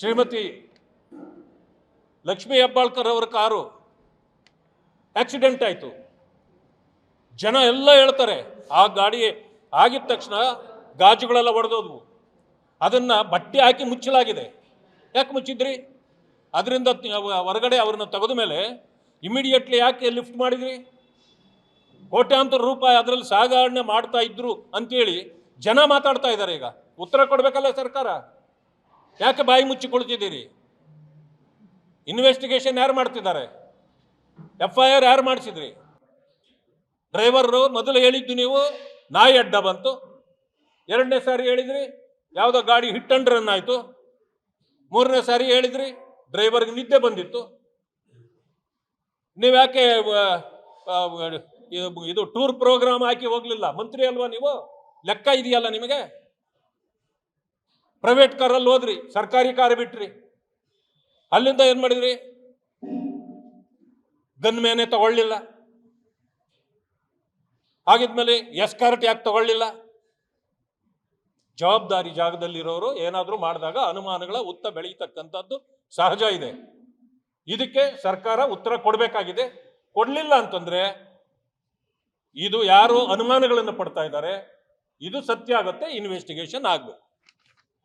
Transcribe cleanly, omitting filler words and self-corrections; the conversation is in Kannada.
ಶ್ರೀಮತಿ ಲಕ್ಷ್ಮೀ ಹೆಬ್ಬಾಳ್ಕರ್ ಅವರ ಕಾರು ಆಕ್ಸಿಡೆಂಟ್ ಆಯಿತು. ಜನ ಎಲ್ಲ ಹೇಳ್ತಾರೆ ಆ ಗಾಡಿ ಆಗಿದ ತಕ್ಷಣ ಗಾಜುಗಳೆಲ್ಲ ಒಡೆದೋದ್ವು. ಅದನ್ನು ಬಟ್ಟೆ ಹಾಕಿ ಮುಚ್ಚಲಾಗಿದೆ. ಯಾಕೆ ಮುಚ್ಚಿದ್ರಿ? ಅದರಿಂದ ಹೊರಗಡೆ ಅವ್ರನ್ನ ತೆಗೆದ ಮೇಲೆ ಇಮಿಡಿಯೇಟ್ಲಿ ಯಾಕೆ ಲಿಫ್ಟ್ ಮಾಡಿದ್ರಿ? ಕೋಟ್ಯಾಂತರ ರೂಪಾಯಿ ಅದರಲ್ಲಿ ಸಾಗಣೆ ಮಾಡ್ತಾ ಇದ್ರು ಅಂತೇಳಿ ಜನ ಮಾತಾಡ್ತಾ ಇದ್ದಾರೆ. ಈಗ ಉತ್ತರ ಕೊಡಬೇಕಲ್ಲ ಸರ್ಕಾರ. ಯಾಕೆ ಬಾಯಿ ಮುಚ್ಚಿಕೊಳ್ತಿದ್ದೀರಿ? ಇನ್ವೆಸ್ಟಿಗೇಷನ್ ಯಾರು ಮಾಡ್ತಿದ್ದಾರೆ? FIR ಯಾರು ಮಾಡಿಸಿದ್ರಿ? ಡ್ರೈವರು ಮೊದಲು ಹೇಳಿದ್ದು ನೀವು ನಾಯಿ ಅಡ್ಡ ಬಂತು, ಎರಡನೇ ಸಾರಿ ಹೇಳಿದ್ರಿ ಯಾವುದೋ ಗಾಡಿ ಹಿಟ್ ಅಂಡ್ ರನ್ ಆಯಿತು, ಮೂರನೇ ಸಾರಿ ಹೇಳಿದ್ರಿ ಡ್ರೈವರ್ಗೆ ನಿದ್ದೆ ಬಂದಿತ್ತು. ನೀವು ಯಾಕೆ ಇದು ಟೂರ್ ಪ್ರೋಗ್ರಾಮ್ ಹಾಕಿ ಹೋಗ್ಲಿಲ್ಲ? ಮಂತ್ರಿ ಅಲ್ವಾ ನೀವು? ಲೆಕ್ಕ ಇದೆಯಲ್ಲ ನಿಮಗೆ? ಪ್ರೈವೇಟ್ ಕಾರಲ್ಲಿ ಹೋದ್ರಿ, ಸರ್ಕಾರಿ ಕಾರ್ ಬಿಟ್ರಿ. ಅಲ್ಲಿಂದ ಏನ್ ಮಾಡಿದ್ರಿ? ಗನ್ ಮೇನೆ ತಗೊಳ್ಳಿಲ್ಲ. ಹಾಗಿದ್ಮೇಲೆ ಎಸ್ಕಾರ್ಟ್ ಯಾಕೆ ತಗೊಳ್ಳಿಲ್ಲ? ಜವಾಬ್ದಾರಿ ಜಾಗದಲ್ಲಿರೋರು ಏನಾದರೂ ಮಾಡಿದಾಗ ಅನುಮಾನಗಳ ಹುತ್ತ ಬೆಳೀತಕ್ಕಂಥದ್ದು ಸಹಜ ಇದೆ. ಇದಕ್ಕೆ ಸರ್ಕಾರ ಉತ್ತರ ಕೊಡಬೇಕಾಗಿದೆ. ಕೊಡಲಿಲ್ಲ ಅಂತಂದ್ರೆ ಇದು ಯಾರು ಅನುಮಾನಗಳನ್ನು ಪಡ್ತಾ ಇದ್ದಾರೆ, ಇದು ಸತ್ಯ ಆಗುತ್ತೆ, ಇನ್ವೆಸ್ಟಿಗೇಷನ್ ಆಗಬೇಕು.